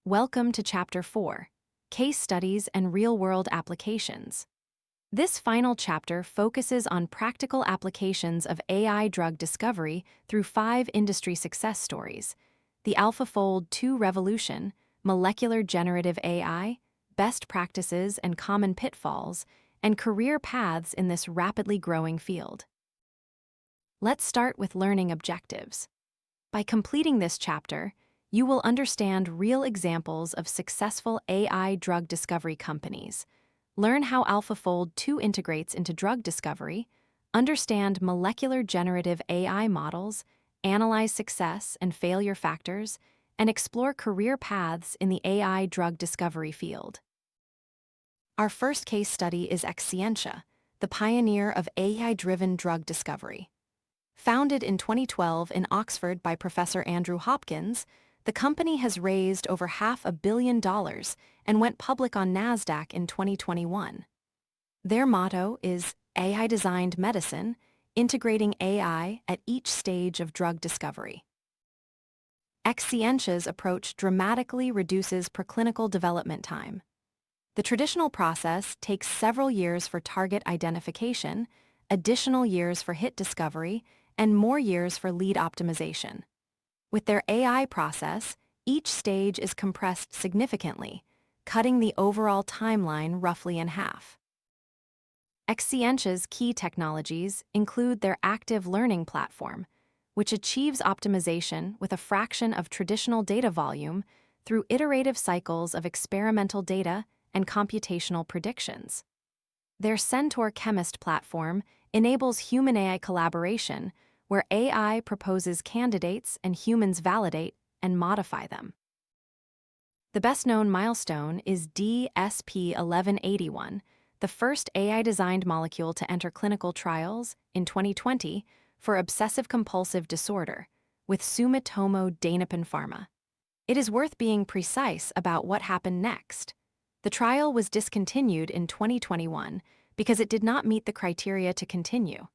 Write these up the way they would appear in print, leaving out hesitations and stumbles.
Welcome to Chapter 4, Case Studies and Real-World Applications. This final chapter focuses on practical applications of AI drug discovery through 5 industry success stories: the AlphaFold 2 revolution, molecular generative AI, best practices and common pitfalls, and career paths in this rapidly growing field. Let's start with learning objectives. By completing this chapter, you will understand real examples of successful AI drug discovery companies, learn how AlphaFold 2 integrates into drug discovery, understand molecular generative AI models, analyze success and failure factors, and explore career paths in the AI drug discovery field. Our first case study is Exscientia, the pioneer of AI-driven drug discovery. Founded in 2012 in Oxford by Professor Andrew Hopkins, the company has raised over $500 million and went public on NASDAQ in 2021. Their motto is AI-designed medicine, integrating AI at each stage of drug discovery. Exscientia's approach dramatically reduces preclinical development time. The traditional process takes several years for target identification, additional years for hit discovery, and more years for lead optimization. With their AI process, each stage is compressed significantly, cutting the overall timeline roughly in half. Exscientia's key technologies include their active learning platform, which achieves optimization with a fraction of traditional data volume through iterative cycles of experimental data and computational predictions. Their Centaur Chemist platform enables human-AI collaboration, where AI proposes candidates and humans validate and modify them. The best-known milestone is DSP-1181, the first AI-designed molecule to enter clinical trials in 2020 for obsessive-compulsive disorder with Sumitomo Dainippon Pharma. It is worth being precise about what happened next. The trial was discontinued in 2021 because it did not meet the criteria to continue.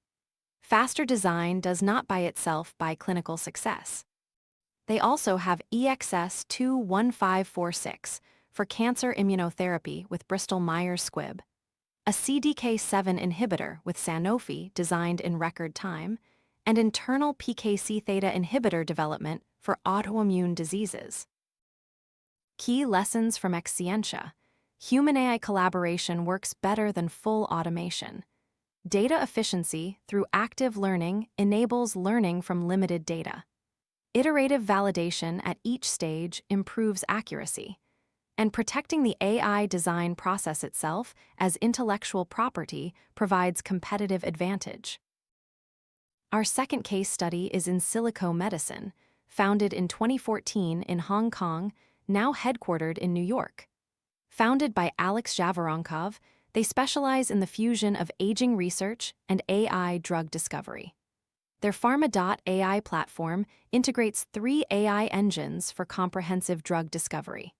Faster design does not by itself buy clinical success. They also have EXS-21546 for cancer immunotherapy with Bristol Myers Squibb, a CDK7 inhibitor with Sanofi designed in record time, and internal PKC-theta inhibitor development for autoimmune diseases. Key lessons from Exscientia: human-AI collaboration works better than full automation. Data efficiency through active learning enables learning from limited data. Iterative validation at each stage improves accuracy. And protecting the AI design process itself as intellectual property provides competitive advantage. Our second case study is In Silico Medicine, founded in 2014 in Hong Kong, now headquartered in New York. Founded by Alex Javoronkov, they specialize in the fusion of aging research and AI drug discovery. Their Pharma.ai platform integrates 3 AI engines for comprehensive drug discovery.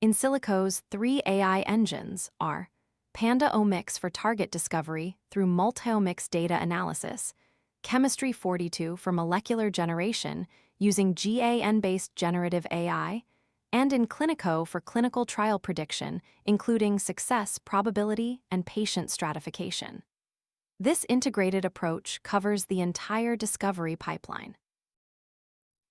In Silico's 3 AI engines are Panda Omics for target discovery through multiomics data analysis, Chemistry 42 for molecular generation using GAN-based generative AI, and In Clinico for clinical trial prediction, including success probability and patient stratification. This integrated approach covers the entire discovery pipeline.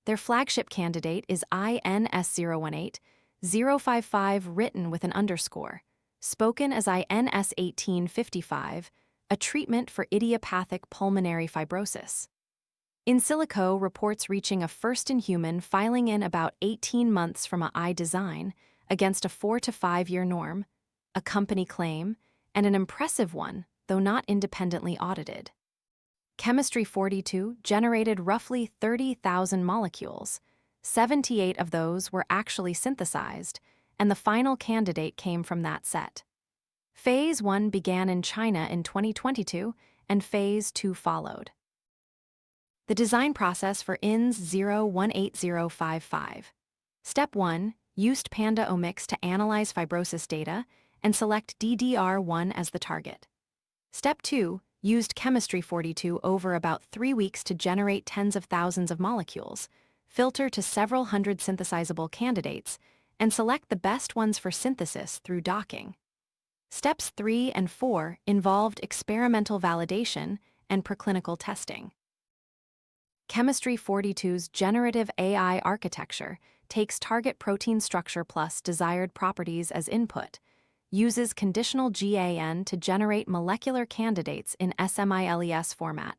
Their flagship candidate is INS018-055 written with an underscore, spoken as INS1855, a treatment for idiopathic pulmonary fibrosis. In Silico reports reaching a first-in-human filing in about 18 months from a I design against a 4 to 5 year norm, a company claim, and an impressive one, though not independently audited. Chemistry 42 generated roughly 30,000 molecules. 78 of those were actually synthesized, and the final candidate came from that set. Phase 1 began in China in 2022, and Phase 2 followed. The design process for INS018055. Step 1, used Panda Omics to analyze fibrosis data and select DDR1 as the target. Step 2, used Chemistry 42 over about 3 weeks to generate tens of thousands of molecules, filter to several hundred synthesizable candidates, and select the best ones for synthesis through docking. Steps 3 and 4 involved experimental validation and preclinical testing. Chemistry 42's generative AI architecture takes target protein structure plus desired properties as input, uses conditional GAN to generate molecular candidates in SMILES format,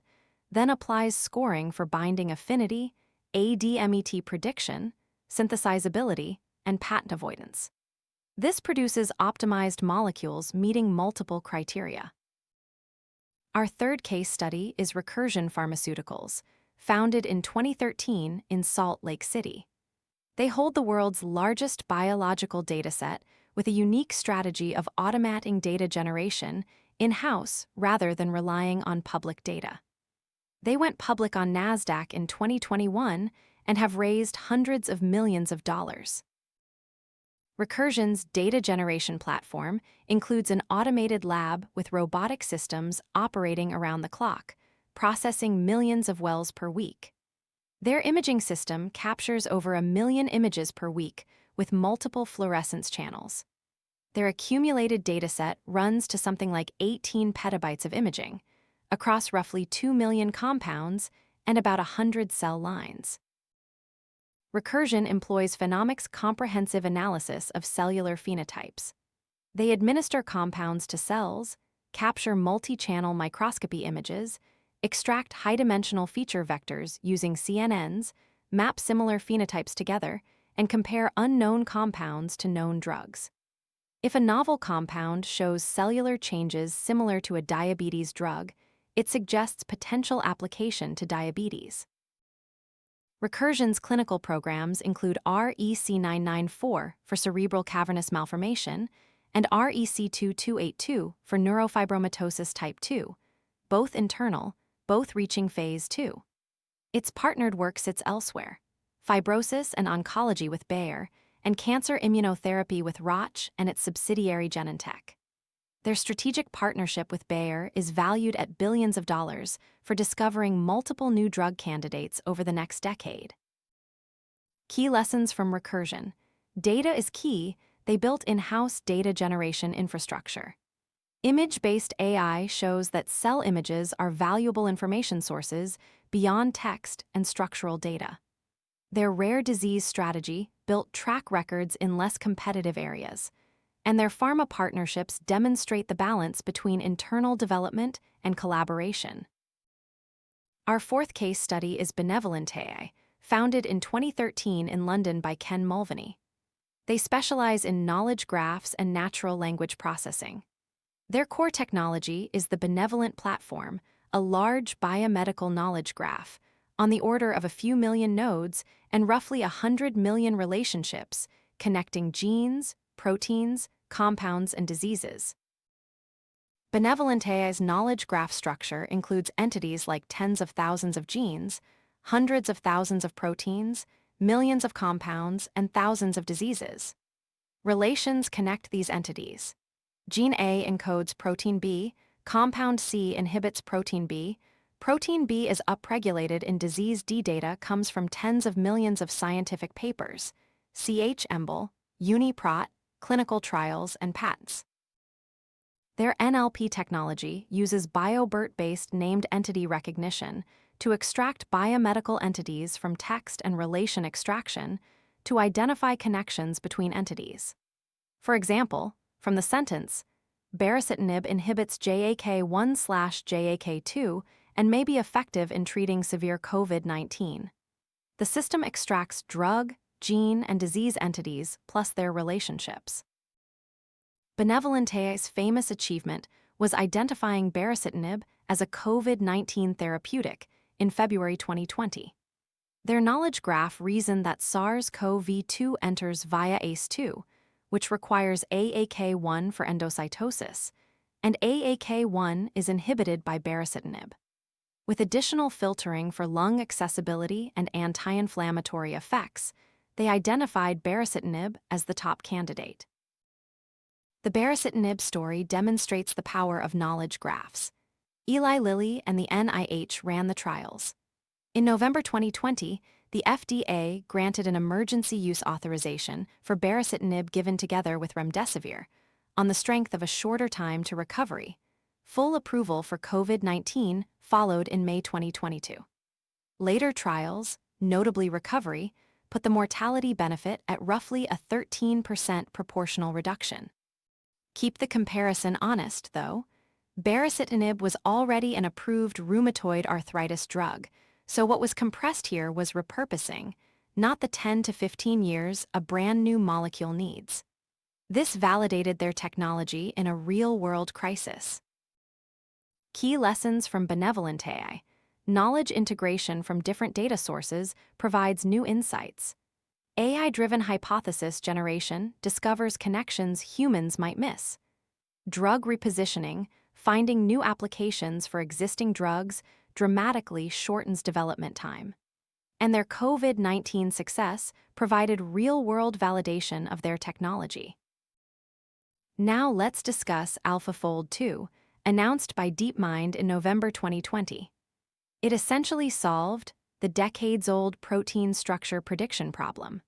then applies scoring for binding affinity, ADMET prediction, synthesizability, and patent avoidance. This produces optimized molecules meeting multiple criteria. Our third case study is Recursion Pharmaceuticals, founded in 2013 in Salt Lake City. They hold the world's largest biological dataset with a unique strategy of automating data generation in-house rather than relying on public data. They went public on NASDAQ in 2021 and have raised hundreds of millions of dollars. Recursion's data generation platform includes an automated lab with robotic systems operating around the clock, processing millions of wells per week. Their imaging system captures over 1 million images per week with multiple fluorescence channels. Their accumulated dataset runs to something like 18 petabytes of imaging, across roughly 2 million compounds and about 100 cell lines. Recursion employs Phenomics' comprehensive analysis of cellular phenotypes. They administer compounds to cells, capture multi-channel microscopy images, extract high-dimensional feature vectors using CNNs, map similar phenotypes together, and compare unknown compounds to known drugs. If a novel compound shows cellular changes similar to a diabetes drug, it suggests potential application to diabetes. Recursion's clinical programs include REC-994 for cerebral cavernous malformation and REC-2282 for neurofibromatosis type 2, both internal, both reaching phase 2. Its partnered work sits elsewhere: fibrosis and oncology with Bayer, and cancer immunotherapy with Roche and its subsidiary Genentech. Their strategic partnership with Bayer is valued at billions of dollars for discovering multiple new drug candidates over the next decade. Key lessons from Recursion. Data is key. They built in-house data generation infrastructure. Image-based AI shows that cell images are valuable information sources beyond text and structural data. Their rare disease strategy built track records in less competitive areas, and their pharma partnerships demonstrate the balance between internal development and collaboration. Our fourth case study is Benevolent AI, founded in 2013 in London by Ken Mulvaney. They specialize in knowledge graphs and natural language processing. Their core technology is the Benevolent Platform, a large biomedical knowledge graph, on the order of a few million nodes and roughly 100 million relationships, connecting genes, proteins, compounds, and diseases. Benevolent AI's knowledge graph structure includes entities like tens of thousands of genes, hundreds of thousands of proteins, millions of compounds, and thousands of diseases. Relations connect these entities. Gene A encodes protein B, compound C inhibits protein B. Protein B is upregulated in disease D. Data comes from tens of millions of scientific papers, CH Embl, UniProt, clinical trials, and patents. Their NLP technology uses BioBERT-based named entity recognition to extract biomedical entities from text and relation extraction to identify connections between entities. For example, from the sentence, baricitinib inhibits JAK1/JAK2 and may be effective in treating severe COVID-19. The system extracts drug, gene, and disease entities plus their relationships. Benevolent AI's famous achievement was identifying baricitinib as a COVID-19 therapeutic in February 2020. Their knowledge graph reasoned that SARS-CoV-2 enters via ACE2, which requires AAK1 for endocytosis, and AAK1 is inhibited by baricitinib. With additional filtering for lung accessibility and anti-inflammatory effects, they identified baricitinib as the top candidate. The baricitinib story demonstrates the power of knowledge graphs. Eli Lilly and the NIH ran the trials. In November 2020, the FDA granted an emergency use authorization for baricitinib given together with remdesivir, on the strength of a shorter time to recovery. Full approval for COVID-19 followed in May 2022. Later trials, notably recovery, put the mortality benefit at roughly a 13% proportional reduction. Keep the comparison honest, though. Baricitinib was already an approved rheumatoid arthritis drug, so what was compressed here was repurposing, not the 10 to 15 years a brand new molecule needs. This validated their technology in a real-world crisis. Key lessons from benevolent AI. Knowledge integration from different data sources provides new insights. AI-driven hypothesis generation discovers connections humans might miss. Drug repositioning, finding new applications for existing drugs, dramatically shortens development time. And their COVID-19 success provided real-world validation of their technology. Now let's discuss AlphaFold 2, announced by DeepMind in November 2020. It essentially solved the decades-old protein structure prediction problem.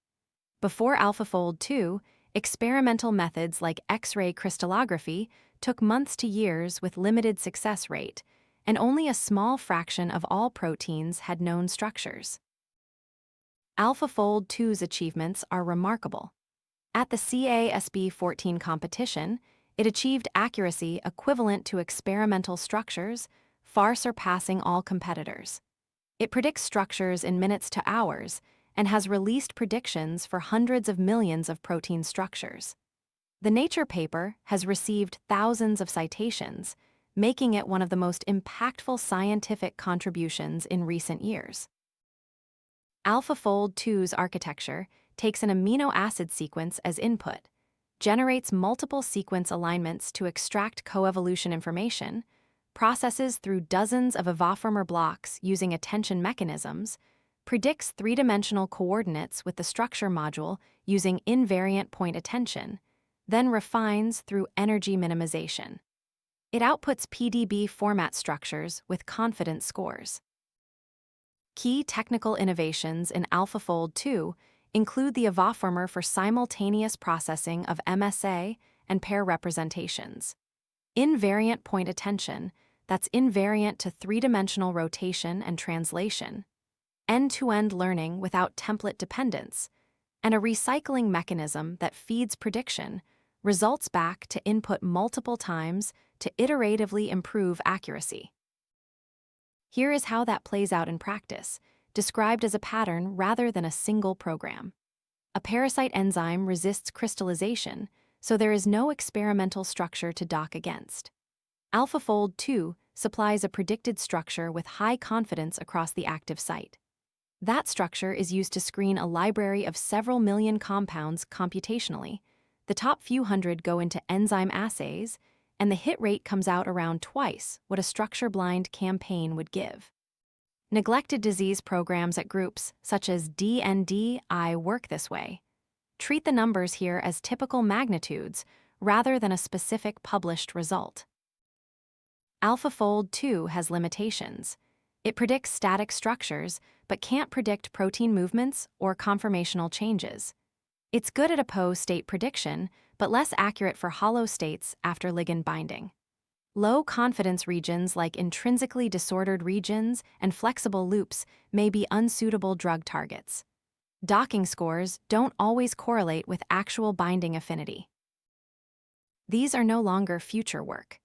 Before AlphaFold 2, experimental methods like X-ray crystallography took months to years with limited success rate, and only a small fraction of all proteins had known structures. AlphaFold 2's achievements are remarkable. At the CASB14 competition, it achieved accuracy equivalent to experimental structures, far surpassing all competitors. It predicts structures in minutes to hours and has released predictions for hundreds of millions of protein structures. The Nature paper has received thousands of citations, making it one of the most impactful scientific contributions in recent years. AlphaFold 2's architecture takes an amino acid sequence as input, generates multiple sequence alignments to extract coevolution information, processes through dozens of evoformer blocks using attention mechanisms, predicts three-dimensional coordinates with the structure module using invariant point attention, then refines through energy minimization. It outputs PDB format structures with confidence scores. Key technical innovations in AlphaFold 2 include the evoformer for simultaneous processing of MSA and pair representations, invariant point attention, that's invariant to three-dimensional rotation and translation, end-to-end learning without template dependence, and a recycling mechanism that feeds prediction, results back to input multiple times to iteratively improve accuracy. Here is how that plays out in practice, described as a pattern rather than a single program. A parasite enzyme resists crystallization, so there is no experimental structure to dock against. AlphaFold 2 supplies a predicted structure with high confidence across the active site. That structure is used to screen a library of several million compounds computationally. The top few hundred go into enzyme assays, and the hit rate comes out around twice what a structure-blind campaign would give. Neglected disease programs at groups such as DNDi work this way. Treat the numbers here as typical magnitudes rather than a specific published result. AlphaFold 2 has limitations. It predicts static structures, but can't predict protein movements or conformational changes. It's good at a state prediction, but less accurate for hollow states after ligand binding. Low confidence regions like intrinsically disordered regions and flexible loops may be unsuitable drug targets. Docking scores don't always correlate with actual binding affinity. These are no longer future work.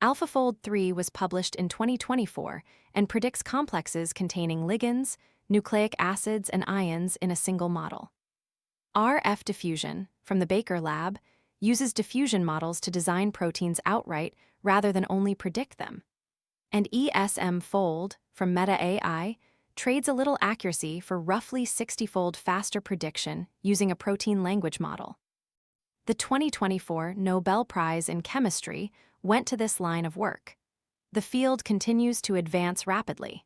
AlphaFold 3 was published in 2024 and predicts complexes containing ligands, nucleic acids, and ions in a single model. RF diffusion, from the Baker Lab, uses diffusion models to design proteins outright rather than only predict them. And ESM-Fold, from Meta AI, trades a little accuracy for roughly 60-fold faster prediction using a protein language model. The 2024 Nobel Prize in Chemistry went to this line of work. The field continues to advance rapidly.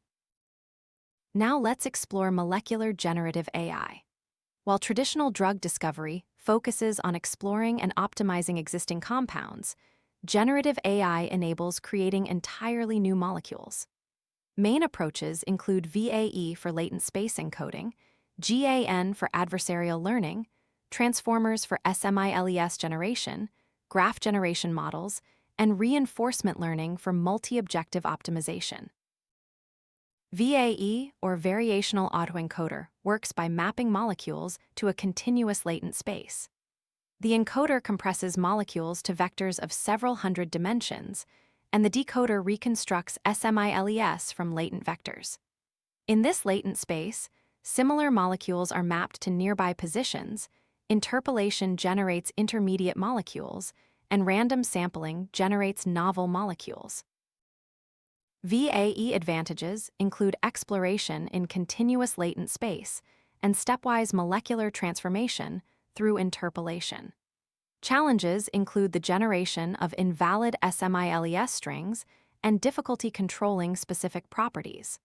Now let's explore molecular generative AI. While traditional drug discovery focuses on exploring and optimizing existing compounds, generative AI enables creating entirely new molecules. Main approaches include VAE for latent space encoding, GAN for adversarial learning, transformers for SMILES generation, graph generation models, and reinforcement learning for multi-objective optimization. VAE, or variational autoencoder, works by mapping molecules to a continuous latent space. The encoder compresses molecules to vectors of several hundred dimensions, and the decoder reconstructs SMILES from latent vectors. In this latent space, similar molecules are mapped to nearby positions, interpolation generates intermediate molecules, and random sampling generates novel molecules. VAE advantages include exploration in continuous latent space and stepwise molecular transformation through interpolation. Challenges include the generation of invalid SMILES strings and difficulty controlling specific properties.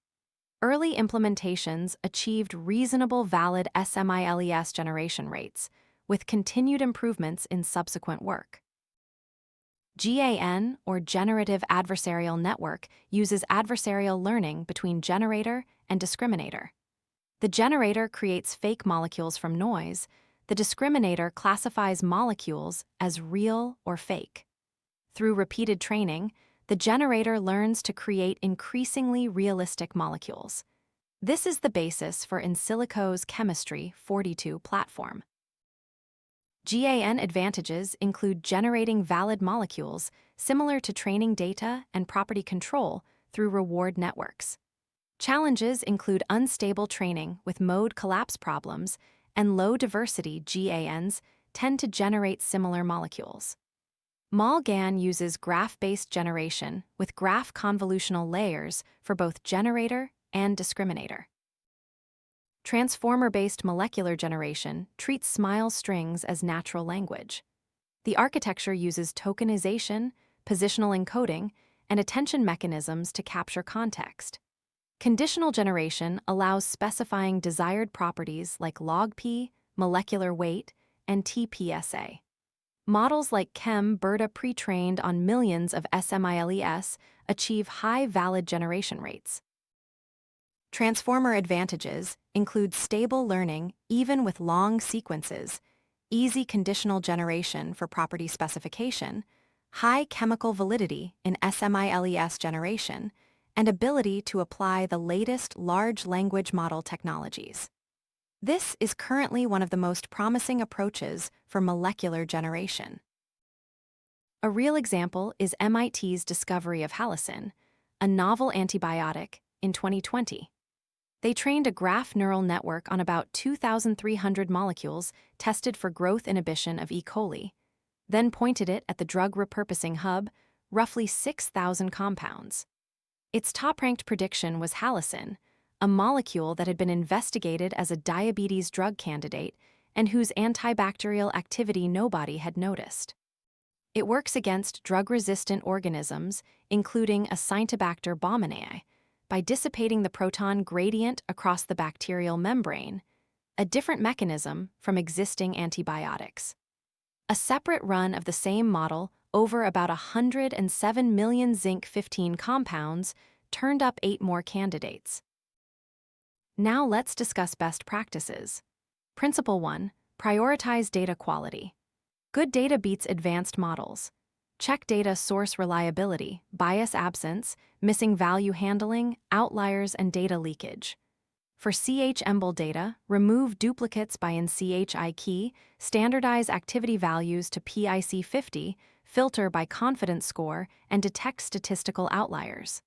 Early implementations achieved reasonable valid SMILES generation rates, with continued improvements in subsequent work. GAN, or Generative Adversarial Network, uses adversarial learning between generator and discriminator. The generator creates fake molecules from noise. The discriminator classifies molecules as real or fake. Through repeated training, the generator learns to create increasingly realistic molecules. This is the basis for in silico's Chemistry 42 platform. GAN advantages include generating valid molecules similar to training data and property control through reward networks. Challenges include unstable training with mode collapse problems, and low-diversity GANs tend to generate similar molecules. MALGAN uses graph-based generation with graph convolutional layers for both generator and discriminator. Transformer-based molecular generation treats SMILE strings as natural language. The architecture uses tokenization, positional encoding, and attention mechanisms to capture context. Conditional generation allows specifying desired properties like log-P, molecular weight, and TPSA. Models like Chem-BERTA pre-trained on millions of SMILES achieve high valid generation rates. Transformer advantages include stable learning even with long sequences, easy conditional generation for property specification, high chemical validity in SMILES generation, and ability to apply the latest large language model technologies. This is currently one of the most promising approaches for molecular generation. A real example is MIT's discovery of halicin, a novel antibiotic, in 2020. They trained a graph neural network on about 2,300 molecules tested for growth inhibition of E. coli, then pointed it at the drug repurposing hub, roughly 6,000 compounds. Its top-ranked prediction was halicin, a molecule that had been investigated as a diabetes drug candidate and whose antibacterial activity nobody had noticed. It works against drug-resistant organisms, including Acinetobacter baumannii, by dissipating the proton gradient across the bacterial membrane, a different mechanism from existing antibiotics. A separate run of the same model over about 107 million zinc-15 compounds turned up 8 more candidates. Now let's discuss best practices. Principle 1. Prioritize data quality. Good data beats advanced models. Check data source reliability, bias absence, missing value handling, outliers, and data leakage. For CH-EMBL data, remove duplicates by in CHI key, standardize activity values to PIC50, filter by confidence score, and detect statistical outliers.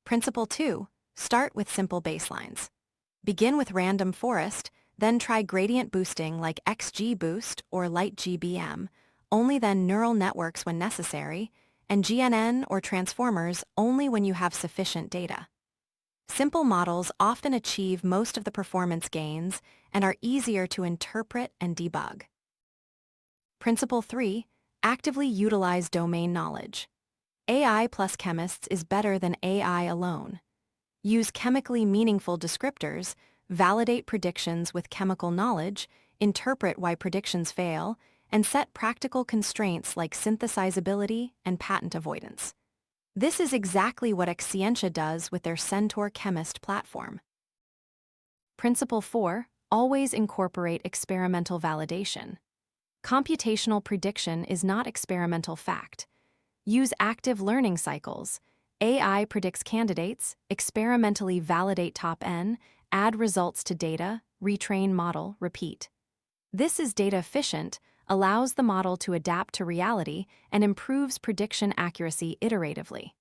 Principle 2. Start with simple baselines. Begin with random forest, then try gradient boosting like XGBoost or LightGBM, only then neural networks when necessary, and GNN or transformers only when you have sufficient data. Simple models often achieve most of the performance gains and are easier to interpret and debug. Principle 3. Actively utilize domain knowledge. AI plus chemists is better than AI alone. Use chemically meaningful descriptors, validate predictions with chemical knowledge, interpret why predictions fail, and set practical constraints like synthesizability and patent avoidance. This is exactly what Exscientia does with their Centaur Chemist platform. Principle 4. Always incorporate experimental validation. Computational prediction is not experimental fact. Use active learning cycles. AI predicts candidates, experimentally validate top N, add results to data, retrain model, repeat. This is data efficient, allows the model to adapt to reality, and improves prediction accuracy iteratively.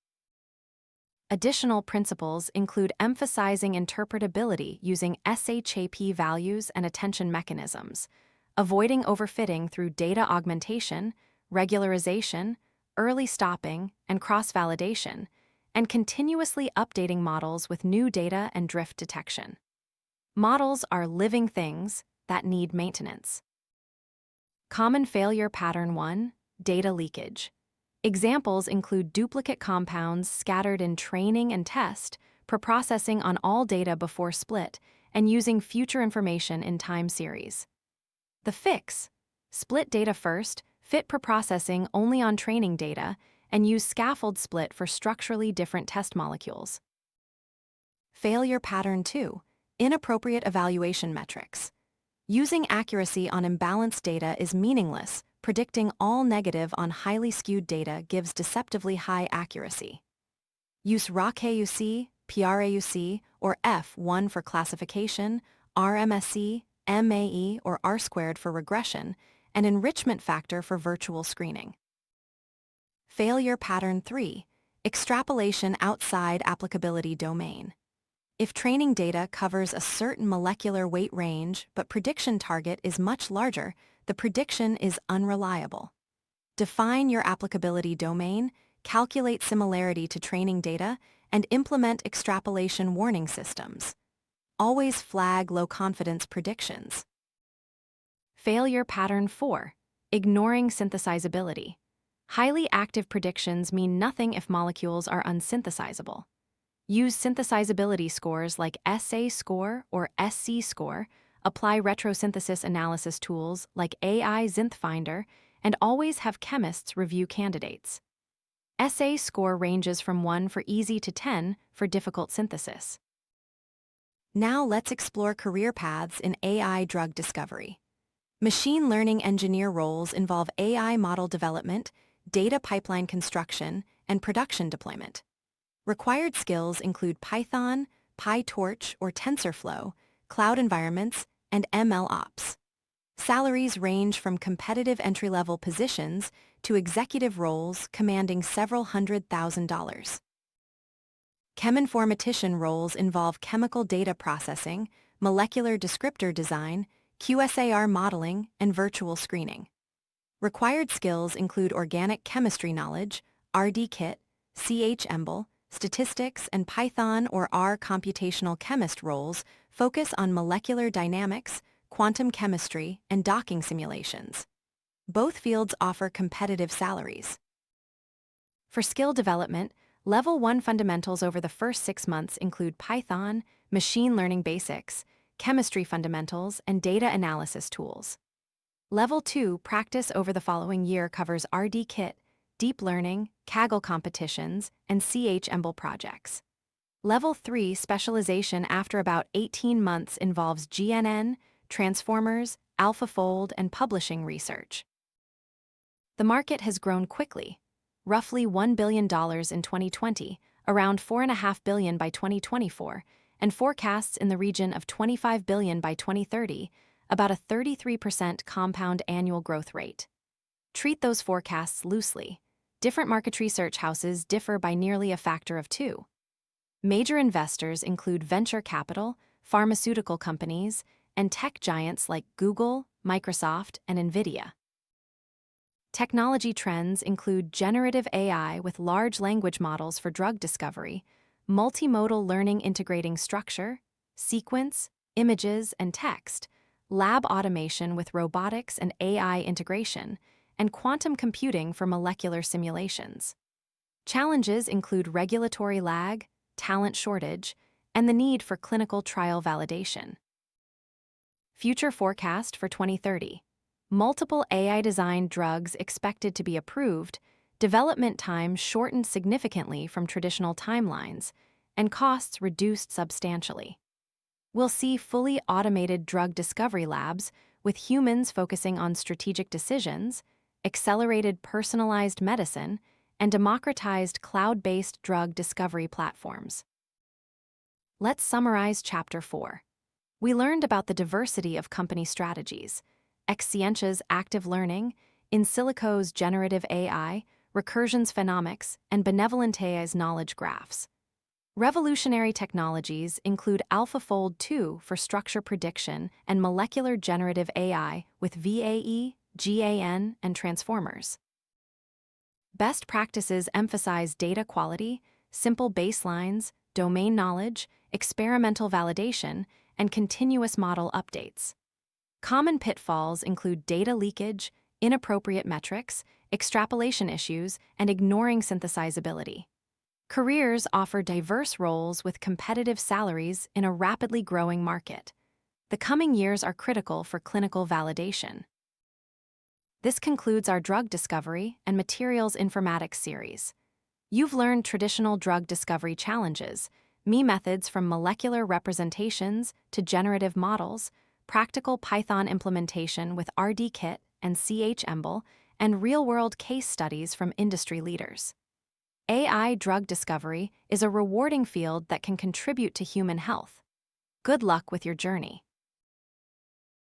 Additional principles include emphasizing interpretability using SHAP values and attention mechanisms, avoiding overfitting through data augmentation, regularization, early stopping, and cross-validation, and continuously updating models with new data and drift detection. Models are living things that need maintenance. Common failure pattern 1. Data leakage. Examples include duplicate compounds scattered in training and test, preprocessing on all data before split, and using future information in time series. The fix: split data first, fit preprocessing only on training data, and use scaffold split for structurally different test molecules. Failure pattern 2. Inappropriate evaluation metrics. Using accuracy on imbalanced data is meaningless. Predicting all negative on highly skewed data gives deceptively high accuracy. Use RACUC, PRAUC, or F1 for classification, RMSE, MAE, or R² for regression, and enrichment factor for virtual screening. Failure pattern 3. Extrapolation outside applicability domain. If training data covers a certain molecular weight range but prediction target is much larger, the prediction is unreliable. Define your applicability domain, calculate similarity to training data, and implement extrapolation warning systems. Always flag low-confidence predictions. Failure pattern 4. Ignoring synthesizability. Highly active predictions mean nothing if molecules are unsynthesizable. Use synthesizability scores like SA score or SC score, apply retrosynthesis analysis tools like AI ZynthFinder, and always have chemists review candidates. SA score ranges from 1 for easy to 10 for difficult synthesis. Now let's explore career paths in AI drug discovery. Machine learning engineer roles involve AI model development, data pipeline construction, and production deployment. Required skills include Python, PyTorch or TensorFlow, cloud environments, and ML ops. Salaries range from competitive entry-level positions to executive roles commanding several $100,000. Cheminformatician roles involve chemical data processing, molecular descriptor design, QSAR modeling, and virtual screening. Required skills include organic chemistry knowledge, RD-Kit, CH-EMBL, statistics, and Python or R computational chemist roles focus on molecular dynamics, quantum chemistry, and docking simulations. Both fields offer competitive salaries. For skill development, Level 1 fundamentals over the first 6 months include Python, machine learning basics, chemistry fundamentals, and data analysis tools. Level 2 practice over the following year covers RD-Kit, deep learning, Kaggle competitions, and CH-EMBL projects. Level 3 specialization after about 18 months involves GNN, transformers, AlphaFold, and publishing research. The market has grown quickly, roughly $1 billion in 2020, around $4.5 billion by 2024, and forecasts in the region of $25 billion by 2030, about a 33% compound annual growth rate. Treat those forecasts loosely. Different market research houses differ by nearly a factor of 2. Major investors include venture capital, pharmaceutical companies, and tech giants like Google, Microsoft, and NVIDIA. Technology trends include generative AI with large language models for drug discovery, multimodal learning integrating structure, sequence, images, and text, lab automation with robotics and AI integration, and quantum computing for molecular simulations. Challenges include regulatory lag, talent shortage, and the need for clinical trial validation. Future forecast for 2030. Multiple AI-designed drugs expected to be approved, development time shortened significantly from traditional timelines, and costs reduced substantially. We'll see fully automated drug discovery labs with humans focusing on strategic decisions, accelerated personalized medicine, and democratized cloud-based drug discovery platforms. Let's summarize Chapter 4. We learned about the diversity of company strategies, Exscientia's active learning, in silico's generative AI, Recursion's phenomics, and Benevolentea's knowledge graphs. Revolutionary technologies include AlphaFold 2 for structure prediction and molecular generative AI with VAE, GAN, and transformers. Best practices emphasize data quality, simple baselines, domain knowledge, experimental validation, and continuous model updates. Common pitfalls include data leakage, inappropriate metrics, extrapolation issues, and ignoring synthesizability. Careers offer diverse roles with competitive salaries in a rapidly growing market. The coming years are critical for clinical validation. This concludes our drug discovery and materials informatics series. You've learned traditional drug discovery challenges, methods from molecular representations to generative models, practical Python implementation with RDKit and CHEMBL, and real-world case studies from industry leaders. AI drug discovery is a rewarding field that can contribute to human health. Good luck with your journey.